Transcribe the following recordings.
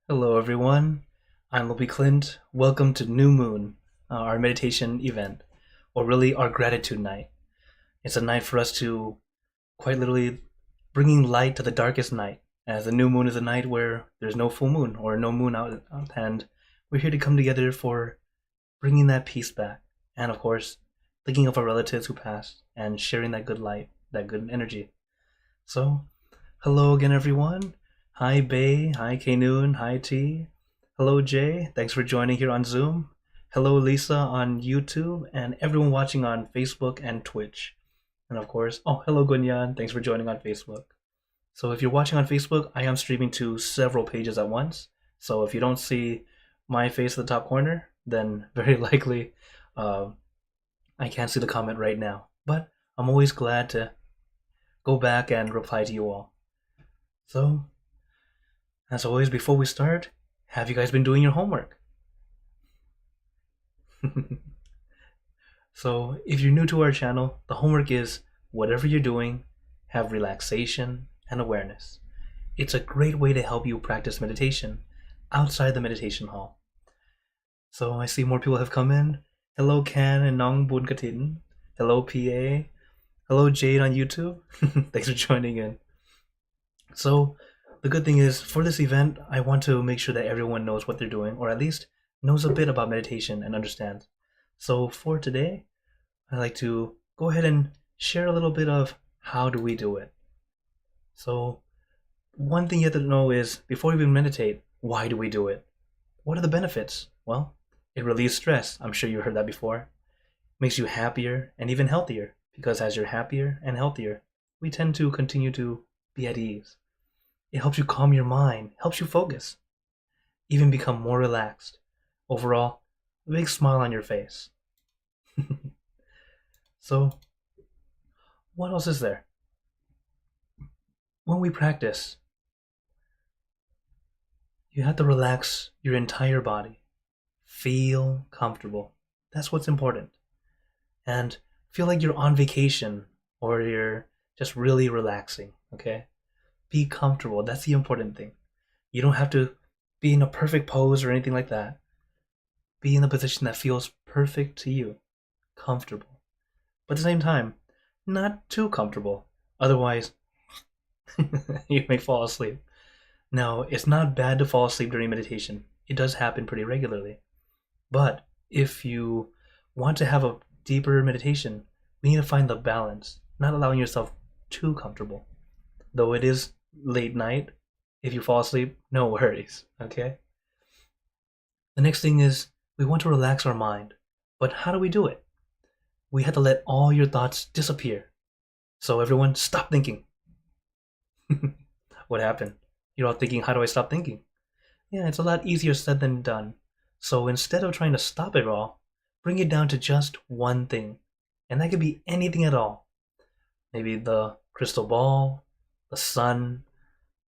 Hello everyone, I'm Lobby Clint. Welcome to New Moon, our meditation event, or really our gratitude night. It's a night for us to quite literally bringing light to the darkest night, as the new moon is a night where there's no full moon or no moon out, and we're here to come together for bringing that peace back, and of course, thinking of our relatives who passed and sharing that good light, that good energy. So, hello again everyone. Hi Bay, hi K-Noon, hi T. Hello Jay, thanks for joining here on Zoom. Hello Lisa on YouTube, and everyone watching on Facebook and Twitch. And of course, hello Gunyan, thanks for joining on Facebook. So if you're watching on Facebook, I am streaming to several pages at once. So if you don't see my face in the top corner, then very likely I can't see the comment right now. But I'm always glad to go back and reply to you all. So, as always, before we start, have you guys been doing your homework? So, if you're new to our channel, the homework is whatever you're doing, have relaxation and awareness. It's a great way to help you practice meditation outside the meditation hall. So, I see more people have come in. Hello, Can and Nong Bun Katin. Hello, PA. Hello, Jade on YouTube. Thanks for joining in. So, the good thing is, for this event, I want to make sure that everyone knows what they're doing, or at least knows a bit about meditation and understands. So for today, I'd like to go ahead and share a little bit of how do we do it. So one thing you have to know is, before you even meditate, why do we do it? What are the benefits? Well, it relieves stress. I'm sure you heard that before. Makes you happier and even healthier, because as you're happier and healthier, we tend to continue to be at ease. It helps you calm your mind, helps you focus, even become more relaxed. Overall, a big smile on your face. So, what else is there? When we practice, you have to relax your entire body. Feel comfortable. That's what's important. And feel like you're on vacation or you're just really relaxing, okay? Be comfortable. That's the important thing. You don't have to be in a perfect pose or anything like that. Be in a position that feels perfect to you. Comfortable. But at the same time, not too comfortable. Otherwise, you may fall asleep. Now, it's not bad to fall asleep during meditation. It does happen pretty regularly. But if you want to have a deeper meditation, we need to find the balance, not allowing yourself too comfortable. Though it is late night, if you fall asleep, no worries, okay? The next thing is, we want to relax our mind. But how do we do it? We have to let all your thoughts disappear. So everyone, stop thinking. What happened? You're all thinking, how do I stop thinking? Yeah, it's a lot easier said than done. So instead of trying to stop it all, bring it down to just one thing. And that could be anything at all. Maybe the crystal ball, the sun,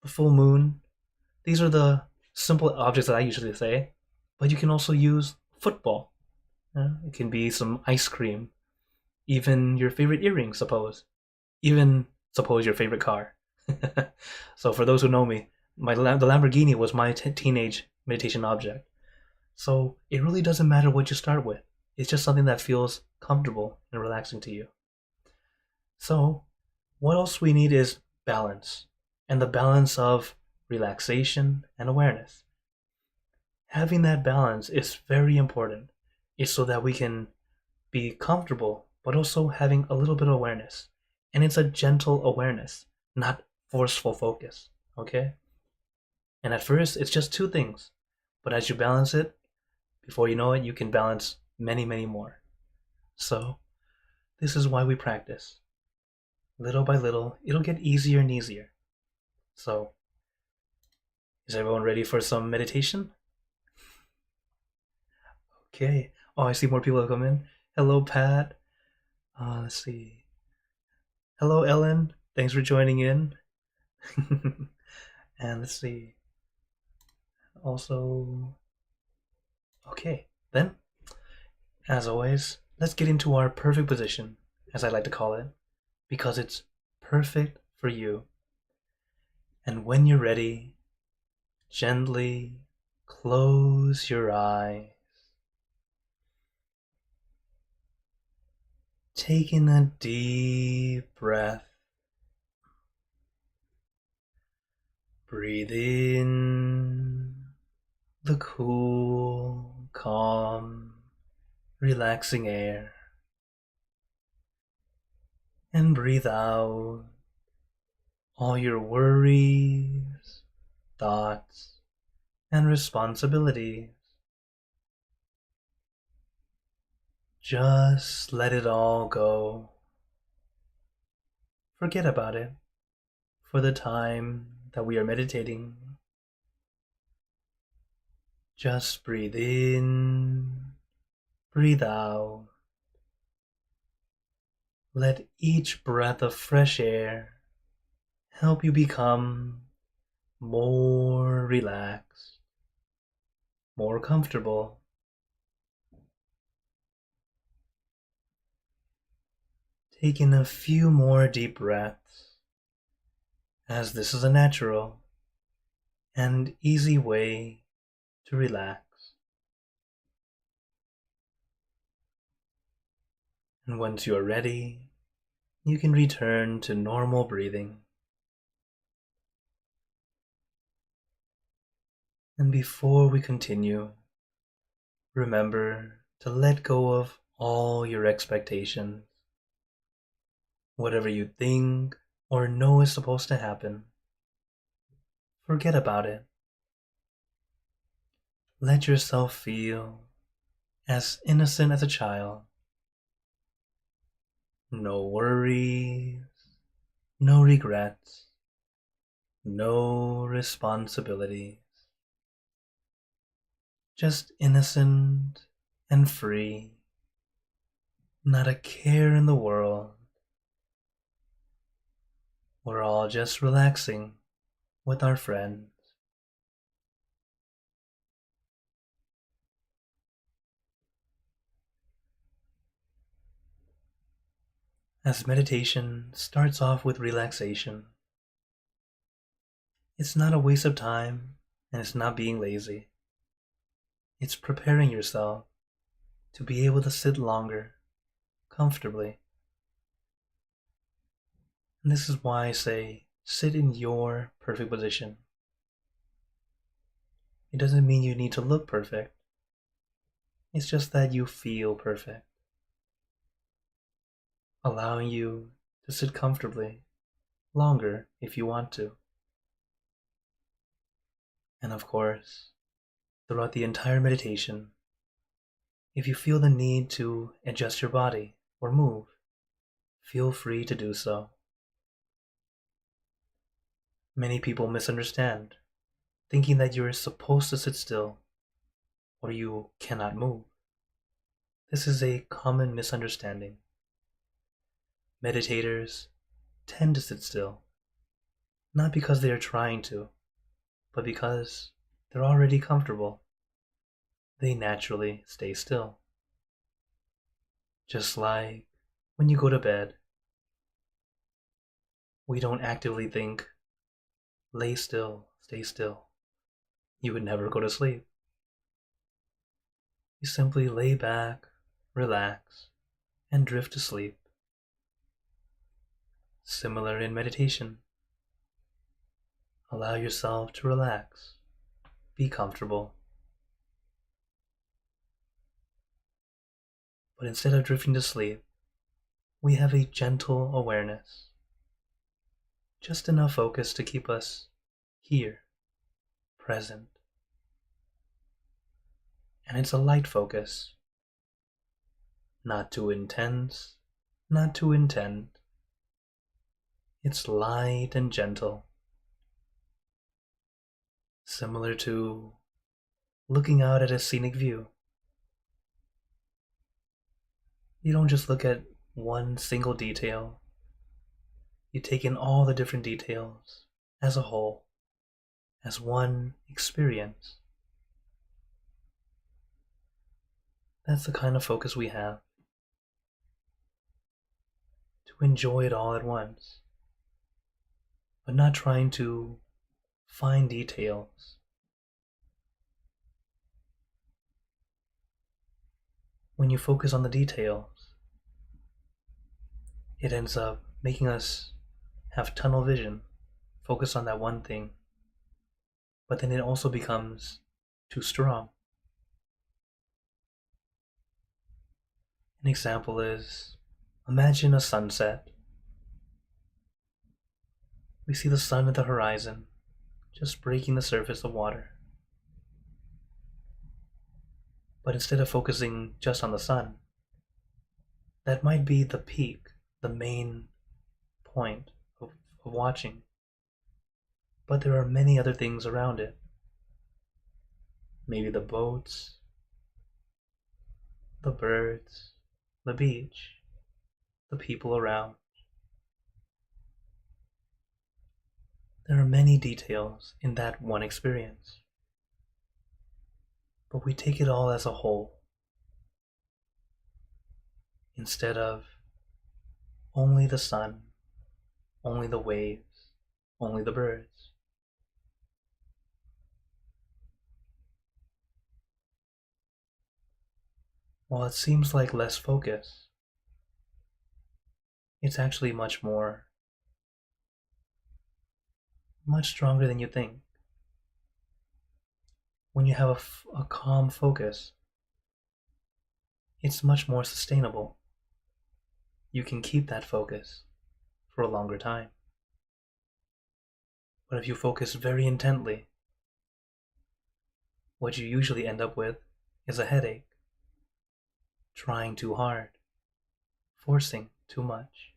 the full moon. These are the simple objects that I usually say. But you can also use football. It can be some ice cream. Even your favorite earring, suppose. Even, suppose, your favorite car. So for those who know me, the Lamborghini was my teenage meditation object. So it really doesn't matter what you start with. It's just something that feels comfortable and relaxing to you. So what else we need is balance. And the balance of relaxation and awareness. Having that balance is very important. It's so that we can be comfortable, but also having a little bit of awareness. And it's a gentle awareness, not forceful focus, okay? And at first, it's just two things. But as you balance it, before you know it, you can balance many, many more. So, this is why we practice. Little by little, it'll get easier and easier. So, is everyone ready for some meditation? Okay. I see more people have come in. Hello, Pat. Let's see. Hello, Ellen. Thanks for joining in. And let's see. Also, okay. Then, as always, let's get into our perfect position, as I like to call it. because it's perfect for you. And when you're ready, gently close your eyes. Take in a deep breath. Breathe in the cool, calm, relaxing air. And breathe out all your worries, thoughts, and responsibilities. Just let it all go. Forget about it for the time that we are meditating. Just breathe in, breathe out. Let each breath of fresh air help you become more relaxed, more comfortable. Take in a few more deep breaths, as this is a natural and easy way to relax. And once you are ready, you can return to normal breathing. And before we continue, remember to let go of all your expectations. Whatever you think or know is supposed to happen, forget about it. Let yourself feel as innocent as a child. No worries, no regrets, no responsibilities. Just innocent and free. Not a care in the world. We're all just relaxing with our friends. As meditation starts off with relaxation, it's not a waste of time and it's not being lazy. It's preparing yourself to be able to sit longer, comfortably. And this is why I say, sit in your perfect position. It doesn't mean you need to look perfect. It's just that you feel perfect, allowing you to sit comfortably longer if you want to. And of course, throughout the entire meditation, if you feel the need to adjust your body or move, feel free to do so. Many people misunderstand, thinking that you're supposed to sit still or you cannot move. This is a common misunderstanding. Meditators tend to sit still, not because they are trying to, but because they're already comfortable. They naturally stay still. Just like when you go to bed, we don't actively think, lay still, stay still. You would never go to sleep. You simply lay back, relax, and drift to sleep. Similar in meditation. Allow yourself to relax, be comfortable. But instead of drifting to sleep, we have a gentle awareness. Just enough focus to keep us here, present. And it's a light focus. Not too intense, not too intent. It's light and gentle. Similar to looking out at a scenic view. You don't just look at one single detail. You take in all the different details as a whole, as one experience. That's the kind of focus we have. To to enjoy it all at once, but not trying to find details. When you focus on the details, it ends up making us have tunnel vision, focus on that one thing, but then it also becomes too strong. An example is, imagine a sunset. We see the sun at the horizon, just breaking the surface of water. But instead of focusing just on the sun, that might be the peak, the main point of watching. But there are many other things around it. Maybe the boats, the birds, the beach, the people around. There are many details in that one experience, but we take it all as a whole, instead of only the sun, only the waves, only the birds. While it seems like less focus, it's actually much stronger than you think. When you have a calm focus, it's much more sustainable. You can keep that focus for a longer time. But if you focus very intently, what you usually end up with is a headache, trying too hard, forcing too much.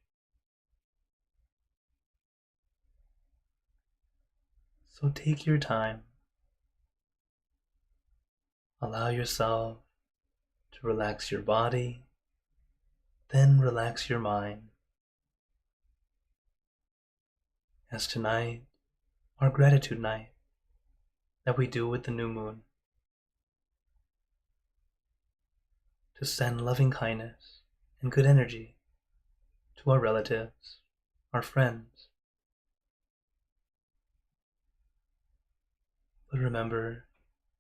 So take your time. Allow yourself to relax your body, then relax your mind. As tonight, our gratitude night that we do with the new moon, to send loving kindness and good energy to our relatives, our friends. But remember,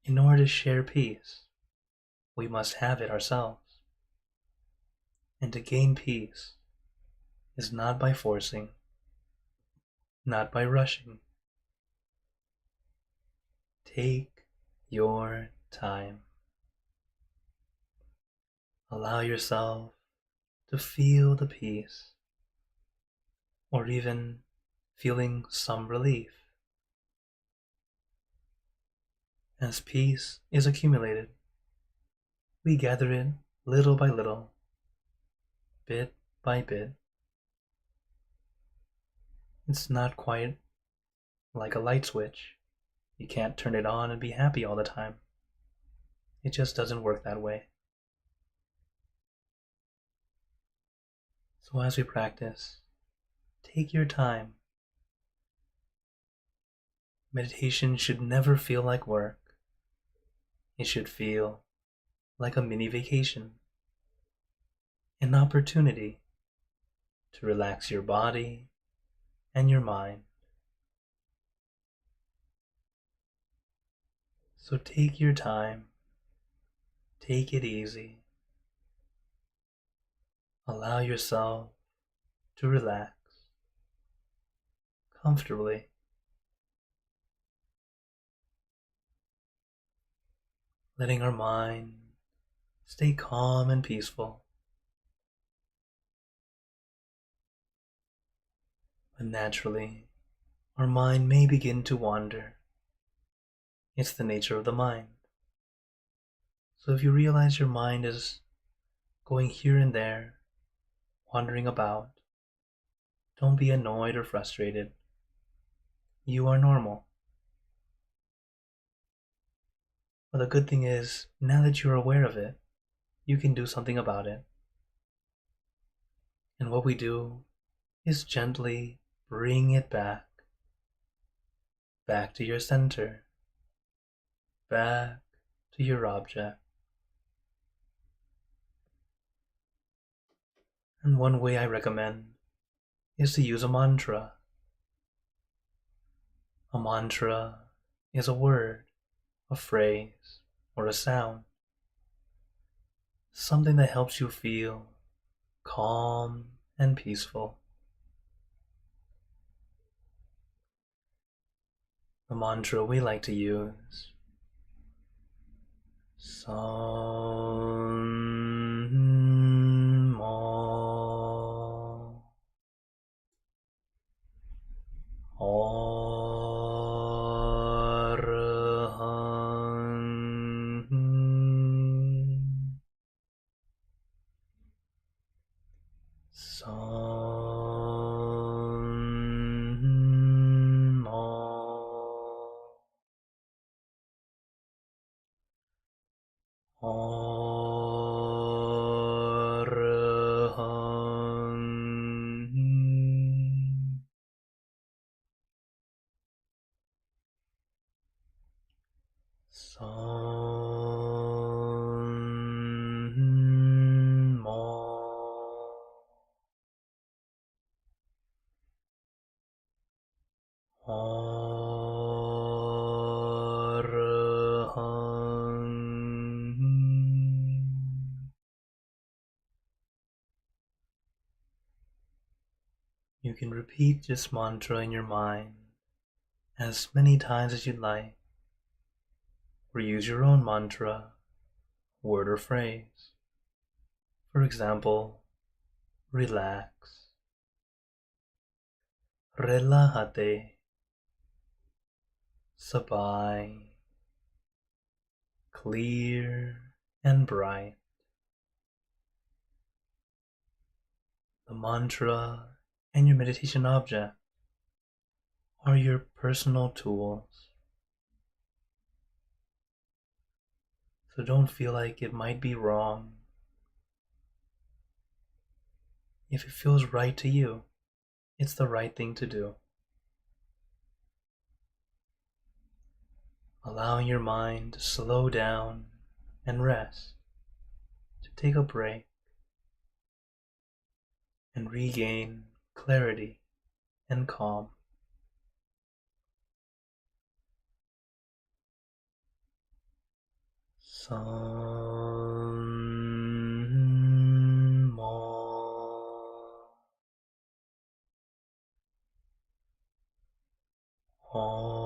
in order to share peace, we must have it ourselves. And to gain peace is not by forcing, not by rushing. Take your time. Allow yourself to feel the peace, or even feeling some relief. As peace is accumulated, we gather it little by little, bit by bit. It's not quite like a light switch. You can't turn it on and be happy all the time. It just doesn't work that way. So as we practice, take your time. Meditation should never feel like work. It should feel like a mini vacation, an opportunity to relax your body and your mind. So take your time, take it easy, allow yourself to relax comfortably. Letting our mind stay calm and peaceful. But naturally, our mind may begin to wander. It's the nature of the mind. So if you realize your mind is going here and there, wandering about, don't be annoyed or frustrated. You are normal. But the good thing is, now that you're aware of it, you can do something about it. And what we do is gently bring it back to your center, back to your object. And one way I recommend is to use a mantra. A mantra is a word, a phrase, or a sound. Something that helps you feel calm and peaceful. The mantra we like to use: Sam Mo Arhan Sam Mo Arhan Sam Mo Arhan. You can repeat this mantra in your mind as many times as you'd like, or use your own mantra, word or phrase. For example, relax, relájate, sabay, clear and bright. The mantra and your meditation object are your personal tools. So don't feel like it might be wrong. If it feels right to you, it's the right thing to do. Allowing your mind to slow down and rest, to take a break and regain clarity and calm. Sam Mo Arhan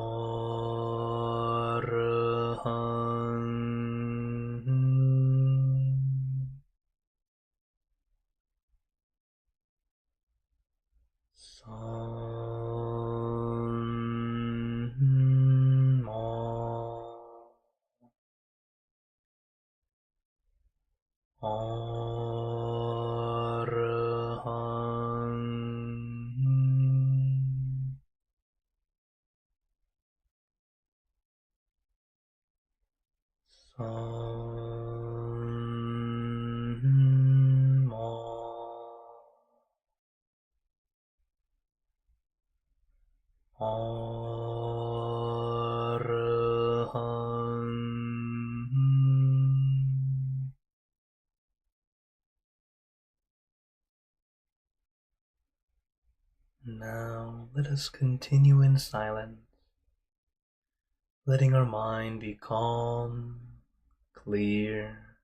Sam Mo Arhan. Sam Mo Arhan. Now let us continue in silence, letting our mind be calm, clear,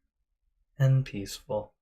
and peaceful.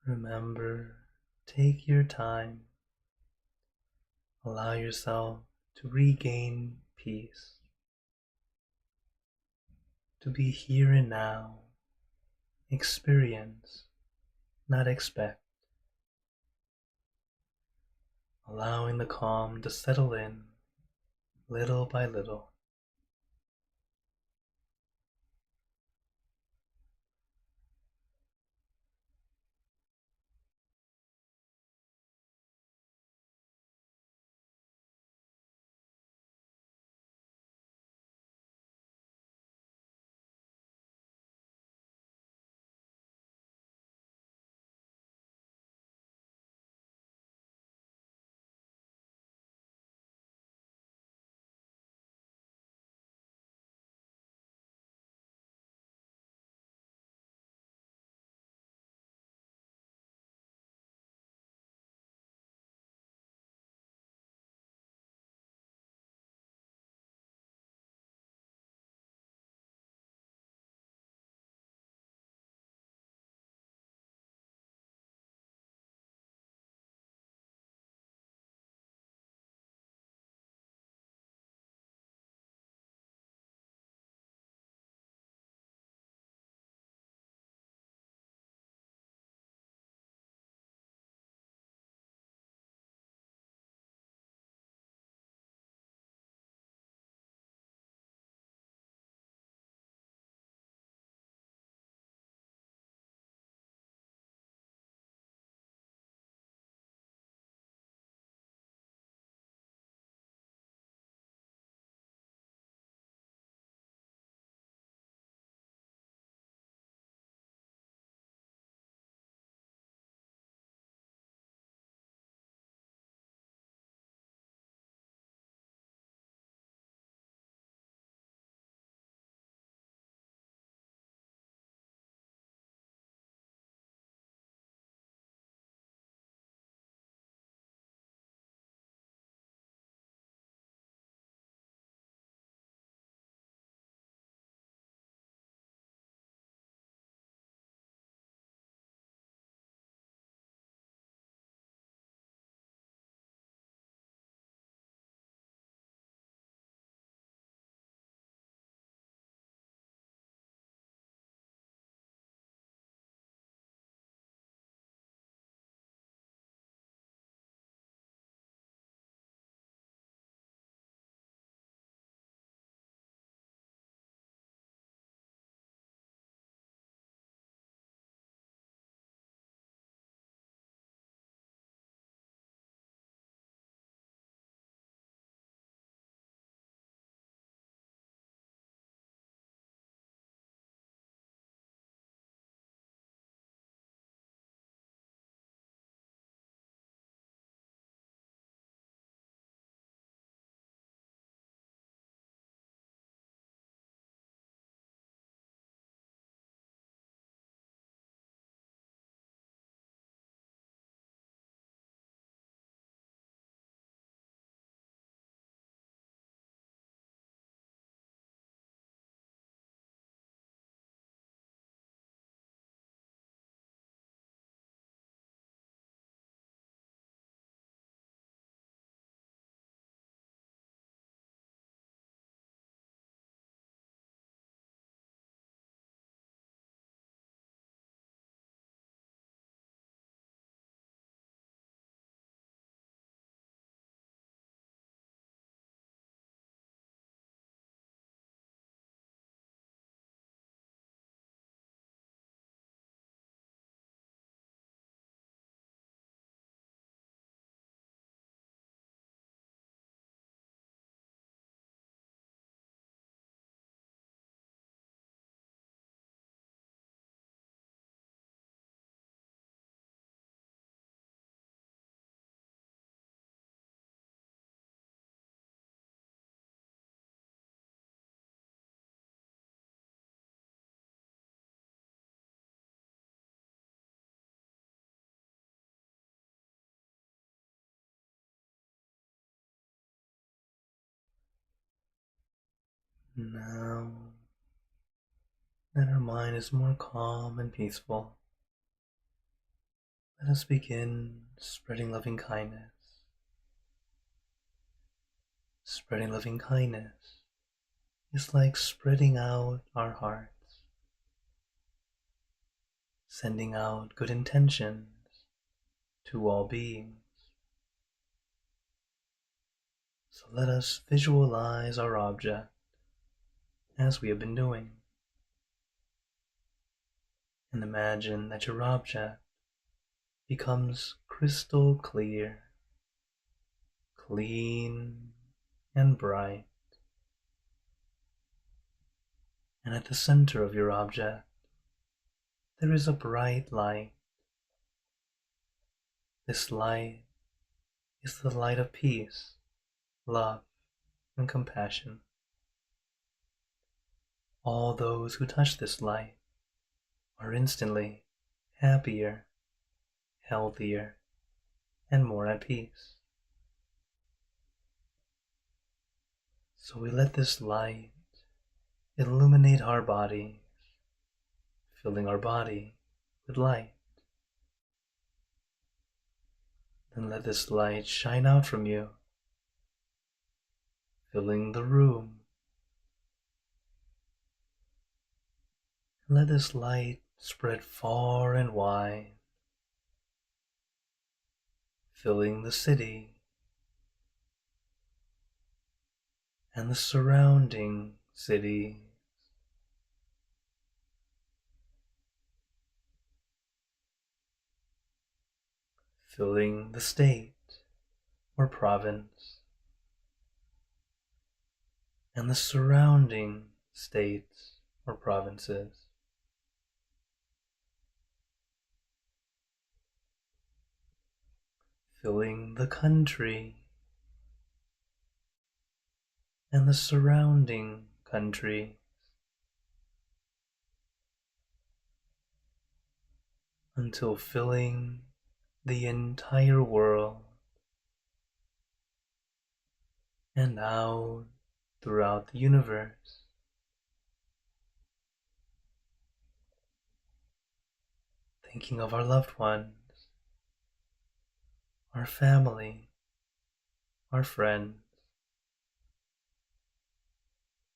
Remember, take your time. Allow yourself to regain peace, to be here and now, experience, not expect, allowing the calm to settle in little by little. Now that our mind is more calm and peaceful, let us begin spreading loving kindness. Spreading loving kindness is like spreading out our hearts, sending out good intentions to all beings. So let us visualize our object as we have been doing, and imagine that your object becomes crystal clear, clean and bright. And at the center of your object, there is a bright light. This light is the light of peace, love, and compassion. All those who touch this light are instantly happier, healthier, and more at peace. So we let this light illuminate our bodies, filling our body with light. Then let this light shine out from you, filling the room. And let this light spread far and wide, filling the city and the surrounding cities. Filling the state or province and the surrounding states or provinces. Filling the country and the surrounding countries. Until filling the entire world and out throughout the universe. Thinking of our loved ones, our family, our friends,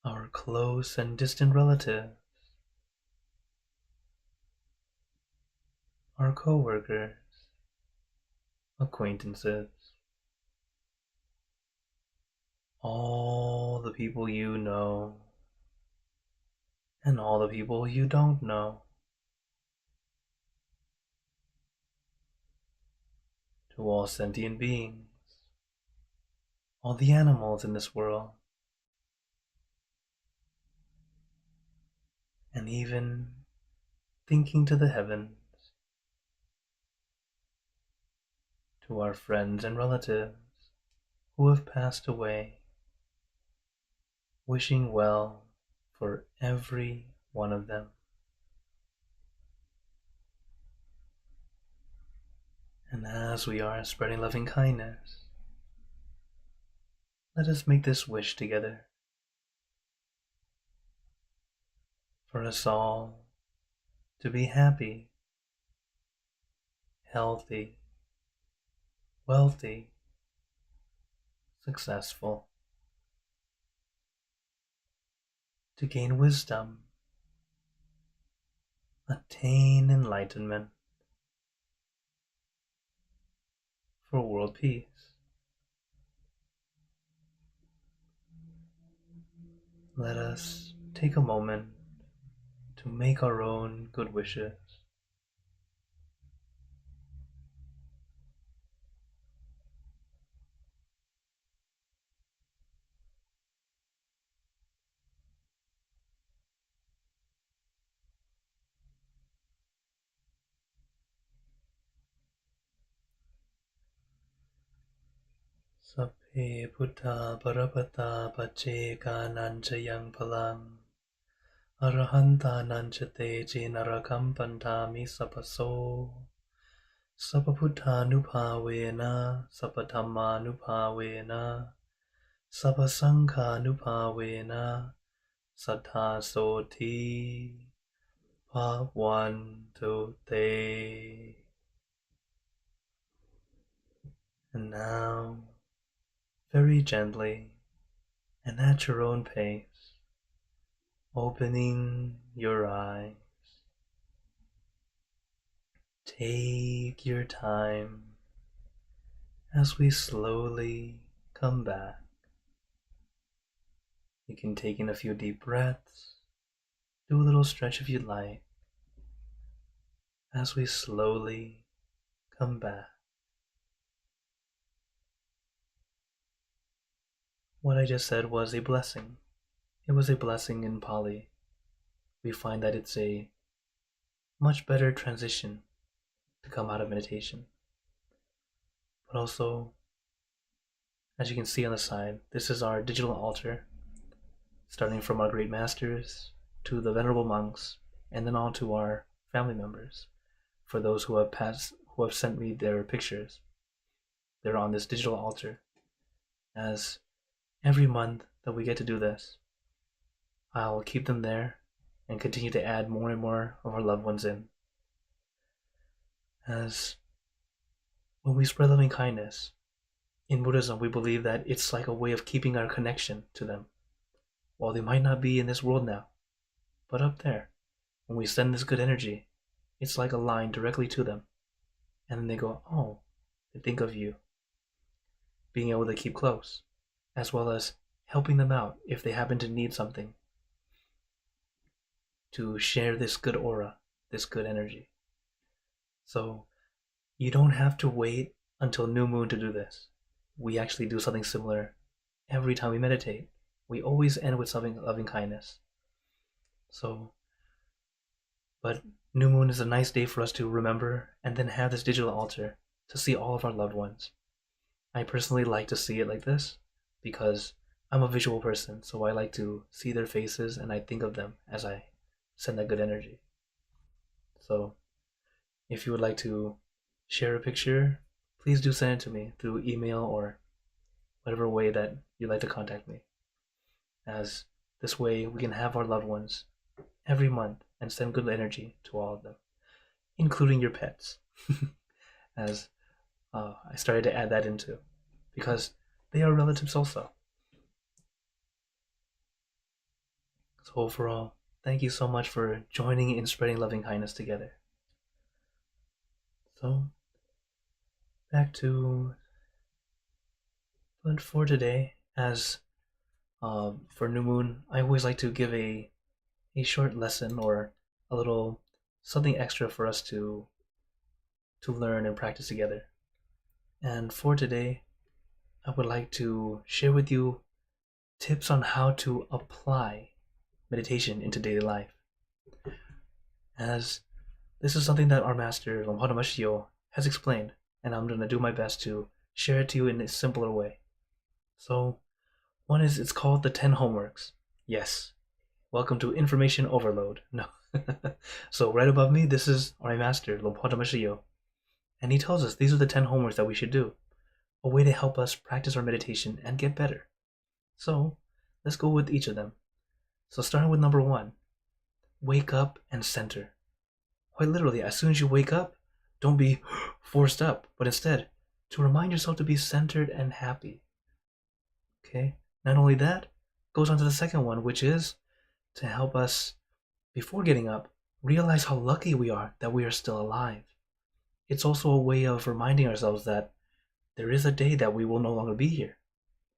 our close and distant relatives, our co-workers, acquaintances, all the people you know, and all the people you don't know. To all sentient beings, all the animals in this world, and even thinking to the heavens, to our friends and relatives who have passed away, wishing well for every one of them. And as we are spreading loving kindness, let us make this wish together for us all to be happy, healthy, wealthy, successful, to gain wisdom, attain enlightenment, for world peace. Let us take a moment to make our own good wishes. Sappe Buddha Parapata Pacheka Nancha Yang Palang Arahanta Nanchate Jenarakam Pantami Sapaso Sapaputa Nupavena Sapatama Nupavena Sapasangha Nupavena Saddha Soti Pa 1, 2, 3. And now, very gently and at your own pace, opening your eyes. Take your time as we slowly come back. You can take in a few deep breaths, do a little stretch if you'd like, as we slowly come back. What I just said was a blessing. It was a blessing in Pali. We find that it's a much better transition to come out of meditation. But also, as you can see on the side, this is our digital altar, starting from our great masters to the venerable monks, and then on to our family members. For those who have sent me their pictures, they're on this digital altar. As every month that we get to do this, I'll keep them there and continue to add more and more of our loved ones in. As when we spread loving kindness, in Buddhism we believe that it's like a way of keeping our connection to them. While they might not be in this world now, but up there, when we send this good energy, it's like a line directly to them. And then they go, oh, they think of you. Being able to keep close, as well as helping them out if they happen to need something, to share this good aura, this good energy. So you don't have to wait until new moon to do this. We actually do something similar every time we meditate. We always end with something loving kindness. So, but new moon is a nice day for us to remember and then have this digital altar to see all of our loved ones. I personally like to see it like this because I'm a visual person, so I like to see their faces and I think of them as I send that good energy. So if you would like to share a picture, please do send it to me through email or whatever way that you'd like to contact me. As this way we can have our loved ones every month and send good energy to all of them, including your pets. As I started to add that into, because they are relatives also. So overall, thank you so much for joining in spreading loving kindness together. So, back to, but for today, as for new moon, I always like to give a short lesson or a little something extra for us to learn and practice together. And for today, I would like to share with you tips on how to apply meditation into daily life. As this is something that our master Lompada Mashio has explained, and I'm going to do my best to share it to you in a simpler way. So, one is, it's called the 10 homeworks. Yes, welcome to information overload. No. So right above me, this is our master Lompada Mashio, and he tells us these are the 10 homeworks that we should do, a way to help us practice our meditation and get better. So let's go with each of them. So starting with number 1, wake up and center. Quite literally, as soon as you wake up, don't be forced up, but instead to remind yourself to be centered and happy. Okay, not only that, goes on to the second one, which is to help us, before getting up, realize how lucky we are that we are still alive. It's also a way of reminding ourselves that there is a day that we will no longer be here.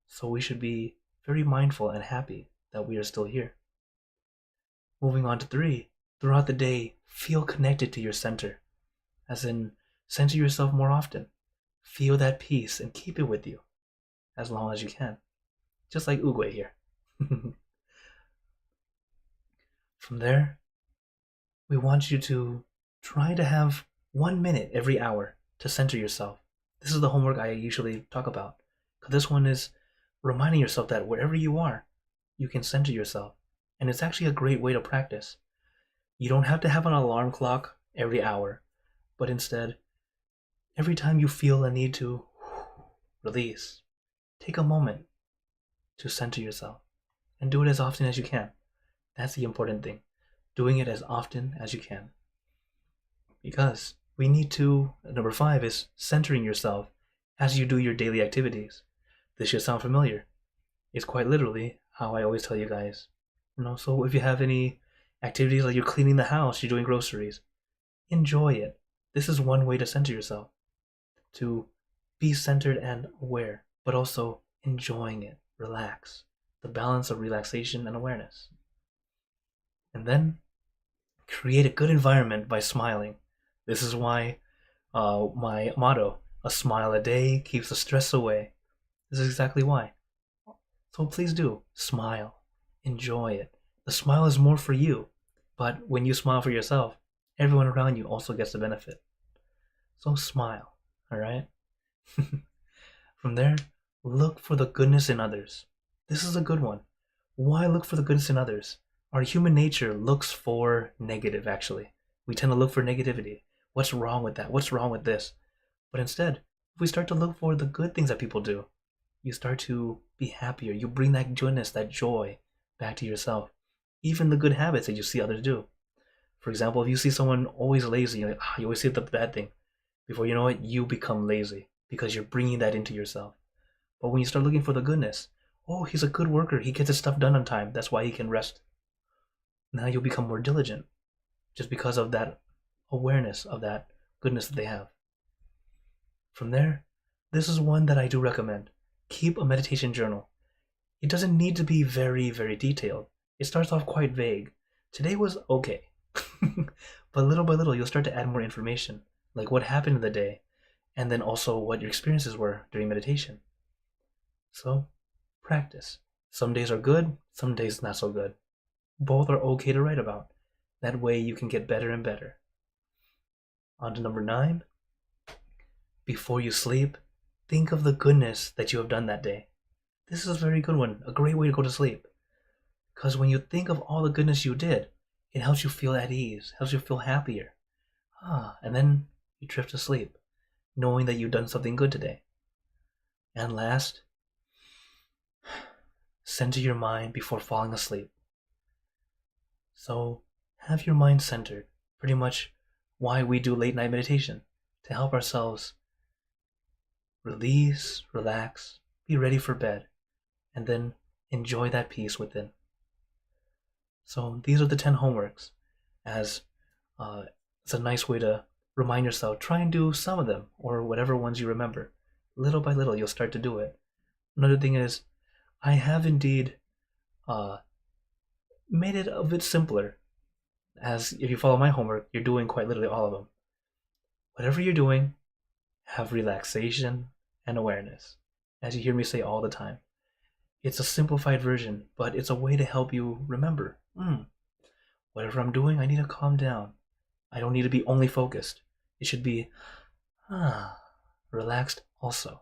So we should be very mindful and happy that we are still here. Moving on to 3, throughout the day, feel connected to your center. As in, center yourself more often. Feel that peace and keep it with you as long as you can. Just like Uguay here. From there, we want you to try to have 1 minute every hour to center yourself. This is the homework I usually talk about. This one is reminding yourself that wherever you are, you can center yourself. And it's actually a great way to practice. You don't have to have an alarm clock every hour, but instead, every time you feel a need to release, take a moment to center yourself and do it as often as you can. That's the important thing. Doing it as often as you can. Because we need to, number 5 is centering yourself as you do your daily activities. This should sound familiar. It's quite literally how I always tell you guys. So if you have any activities like you're cleaning the house, you're doing groceries, enjoy it. This is one way to center yourself, to be centered and aware, but also enjoying it. Relax. The balance of relaxation and awareness. And then create a good environment by smiling. This is why my motto, a smile a day keeps the stress away. This is exactly why. So please do, smile. Enjoy it. The smile is more for you, but when you smile for yourself, everyone around you also gets the benefit. So smile, alright? From there, look for the goodness in others. This is a good one. Why look for the goodness in others? Our human nature looks for negative, actually. We tend to look for negativity. What's wrong with that? What's wrong with this? But instead, if we start to look for the good things that people do, you start to be happier. You bring that goodness, that joy back to yourself. Even the good habits that you see others do. For example, if you see someone always lazy, you always see the bad thing. Before you know it, you become lazy because you're bringing that into yourself. But when you start looking for the goodness, oh, he's a good worker. He gets his stuff done on time. That's why he can rest. Now you'll become more diligent just because of that awareness of that goodness that they have. From there, this is one that I do recommend. Keep a meditation journal. It doesn't need to be very, very detailed. It starts off quite vague. Today was okay. But little by little, you'll start to add more information, like what happened in the day, and then also what your experiences were during meditation. So, practice. Some days are good, some days not so good. Both are okay to write about. That way you can get better and better. On to number 9. Before you sleep, think of the goodness that you have done that day. This is a very good one, a great way to go to sleep. Because when you think of all the goodness you did, it helps you feel at ease, helps you feel happier. And then you drift to sleep, knowing that you've done something good today. And last, center your mind before falling asleep. So have your mind centered, pretty much why we do late night meditation, to help ourselves release, relax, be ready for bed, and then enjoy that peace within. So these are the 10 homeworks, as it's a nice way to remind yourself. Try and do some of them, or whatever ones you remember. Little by little, you'll start to do it. Another thing is, I have indeed made it a bit simpler, as if you follow my homework, you're doing quite literally all of them. Whatever you're doing, have relaxation and awareness, as you hear me say all the time. It's a simplified version, but it's a way to help you remember. Whatever I'm doing, I need to calm down. I don't need to be only focused. It should be relaxed also,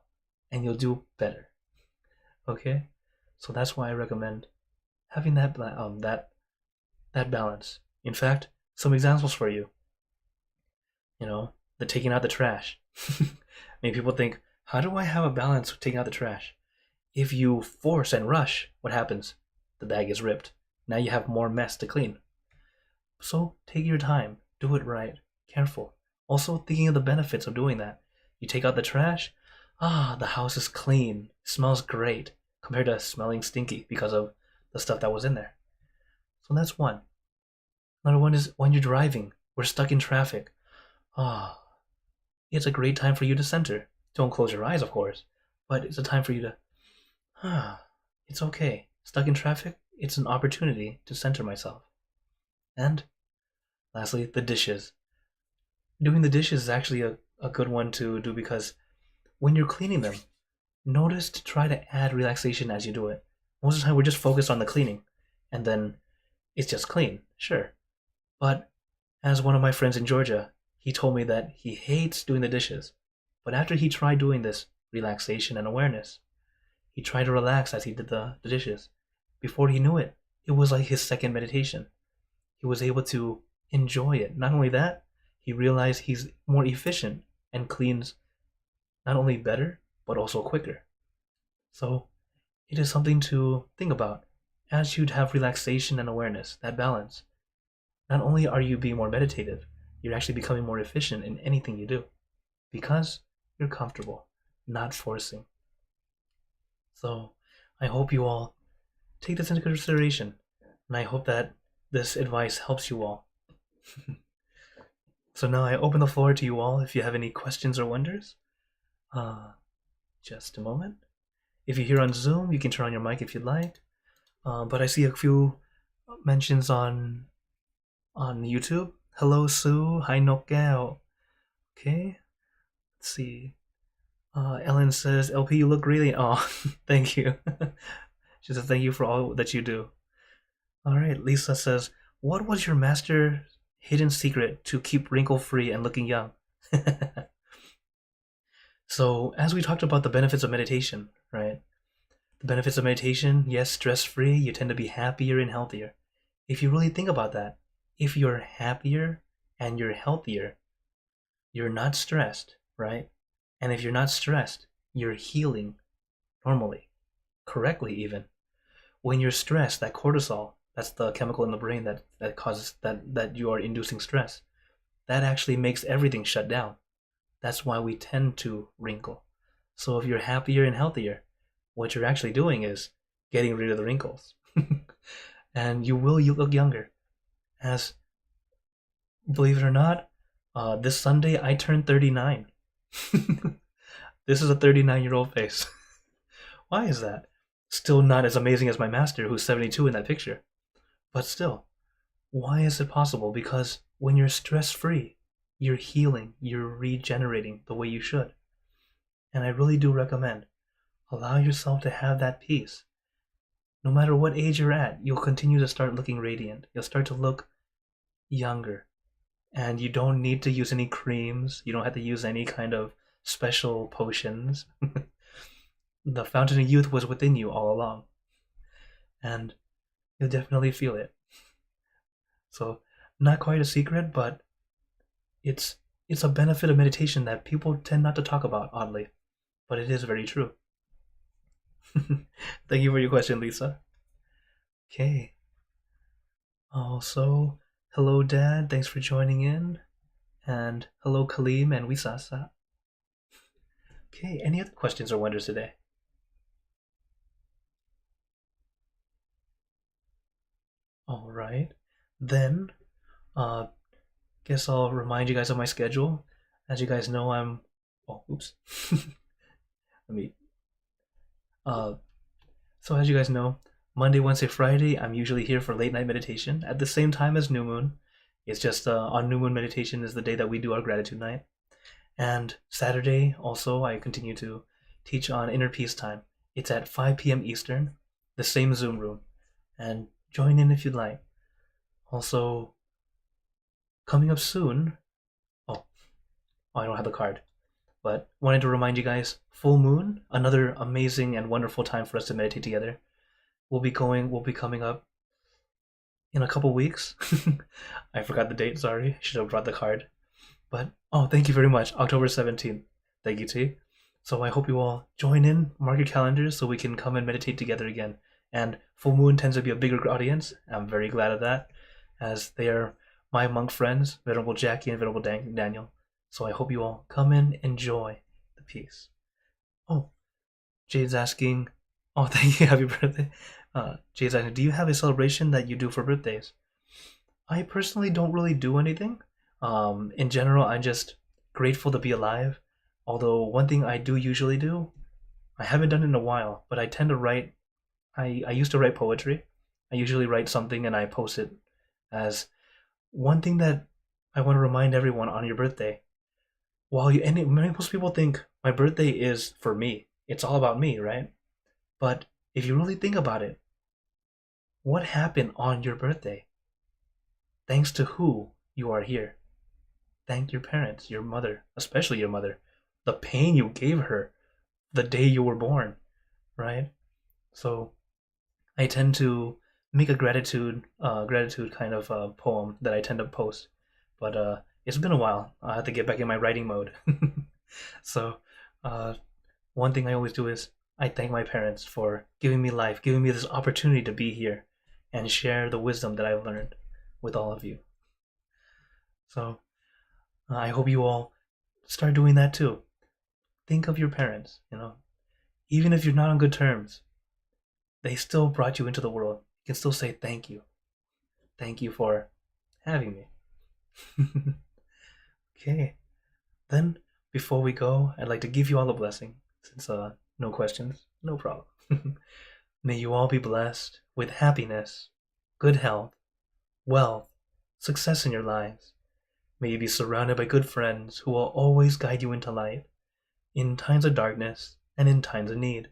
and you'll do better. Okay? So that's why I recommend having that balance. In fact, some examples for you. The taking out the trash. Many people think, how do I have a balance with taking out the trash? If you force and rush, what happens? The bag is ripped. Now you have more mess to clean. So take your time. Do it right. Careful. Also thinking of the benefits of doing that. You take out the trash. The house is clean. It smells great compared to smelling stinky because of the stuff that was in there. So that's one. Another one is when you're driving. We're stuck in traffic. It's a great time for you to center. Don't close your eyes, of course. But it's a time for you to it's okay. Stuck in traffic, it's an opportunity to center myself. And lastly, the dishes. Doing the dishes is actually a good one to do, because when you're cleaning them, notice to try to add relaxation as you do it. Most of the time we're just focused on the cleaning, and then it's just clean, sure. But as one of my friends in Georgia, he told me that he hates doing the dishes. But after he tried doing this relaxation and awareness, he tried to relax as he did the dishes. Before he knew it, it was like his second meditation. He was able to enjoy it. Not only that, he realized he's more efficient and cleans not only better, but also quicker. So it is something to think about as you'd have relaxation and awareness, that balance, not only are you being more meditative, you're actually becoming more efficient in anything you do because you're comfortable, not forcing. So I hope you all take this into consideration, and I hope that this advice helps you all. So now I open the floor to you all if you have any questions or wonders. Just a moment. If you're here on Zoom, you can turn on your mic if you'd like. But I see a few mentions on YouTube. Hello, Sue. Hi, Nokgao. Okay. Let's see. Ellen says, LP, you look great. Oh, thank you. She says, thank you for all that you do. All right. Lisa says, what was your master hidden secret to keep wrinkle-free and looking young? So, as we talked about the benefits of meditation, right? The benefits of meditation, yes, stress-free, you tend to be happier and healthier. If you really think about that, if you're happier and you're healthier, you're not stressed, right? And if you're not stressed, you're healing normally, correctly even. When you're stressed, that cortisol, that's the chemical in the brain that causes that you are inducing stress, that actually makes everything shut down. That's why we tend to wrinkle. So if you're happier and healthier, what you're actually doing is getting rid of the wrinkles. And you look younger. As, believe it or not, this Sunday I turned 39. This is a 39-year-old face. Why is that? Still not as amazing as my master, who's 72 in that picture. But still, why is it possible? Because when you're stress-free, you're healing, you're regenerating the way you should. And I really do recommend, allow yourself to have that peace. No matter what age you're at, you'll continue to start looking radiant. You'll start to look younger. And you don't need to use any creams. You don't have to use any kind of special potions. The fountain of youth was within you all along. And you'll definitely feel it. So, not quite a secret, but it's a benefit of meditation that people tend not to talk about, oddly. But it is very true. Thank you for your question, Lisa. Okay. Also, hello, Dad. Thanks for joining in. And hello, Kaleem and Wisasa. Okay, any other questions or wonders today? All right. Then, guess I'll remind you guys of my schedule. As you guys know, I'm... Oh, oops. Let me... So as you guys know, Monday, Wednesday, Friday, I'm usually here for late night meditation at the same time as New Moon. It's just on New Moon meditation is the day that we do our gratitude night. And Saturday, also, I continue to teach on Inner Peace Time. It's at 5 p.m. Eastern, the same Zoom room. And join in if you'd like. Also, coming up soon... Oh, I don't have the card. But wanted to remind you guys, full moon, another amazing and wonderful time for us to meditate together. We'll be coming up in a couple weeks. I forgot the date, sorry. Should have brought the card. But, oh, thank you very much. October 17th. Thank you, T. So I hope you all join in, mark your calendars so we can come and meditate together again. And full moon tends to be a bigger audience. I'm very glad of that, as they are my monk friends, Venerable Jackie and Venerable Daniel. So I hope you all come in, enjoy the peace. Oh, Jade's asking, oh, thank you, happy birthday. Jade's asking, do you have a celebration that you do for birthdays? I personally don't really do anything. In general, I'm just grateful to be alive. Although one thing I do usually do, I haven't done it in a while, but I tend to write, I used to write poetry. I usually write something and I post it as one thing that I want to remind everyone on your birthday. Most people think my birthday is for me. It's all about me, right? But if you really think about it, what happened on your birthday? Thanks to who you are here. Thank your parents, your mother, especially your mother. The pain you gave her the day you were born, right? So I tend to make a gratitude kind of poem that I tend to post. But it's been a while. I have to get back in my writing mode. So one thing I always do is I thank my parents for giving me life, giving me this opportunity to be here and share the wisdom that I've learned with all of you. So I hope you all start doing that too. Think of your parents, even if you're not on good terms, they still brought you into the world. You can still say thank you. Thank you for having me. Okay, then before we go, I'd like to give you all a blessing. Since no questions, no problem. May you all be blessed with happiness, good health, wealth, success in your lives. May you be surrounded by good friends who will always guide you into light, in times of darkness and in times of need.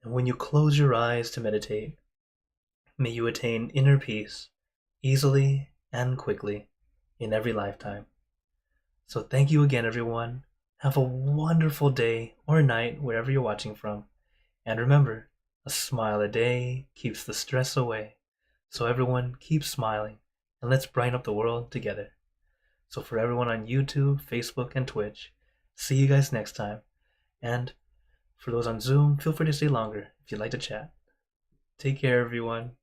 And when you close your eyes to meditate, may you attain inner peace easily and quickly in every lifetime. So thank you again, everyone. Have a wonderful day or night wherever you're watching from. And remember, a smile a day keeps the stress away. So everyone, keep smiling and let's brighten up the world together. So for everyone on YouTube, Facebook, and Twitch, see you guys next time. And for those on Zoom, feel free to stay longer if you'd like to chat. Take care, everyone.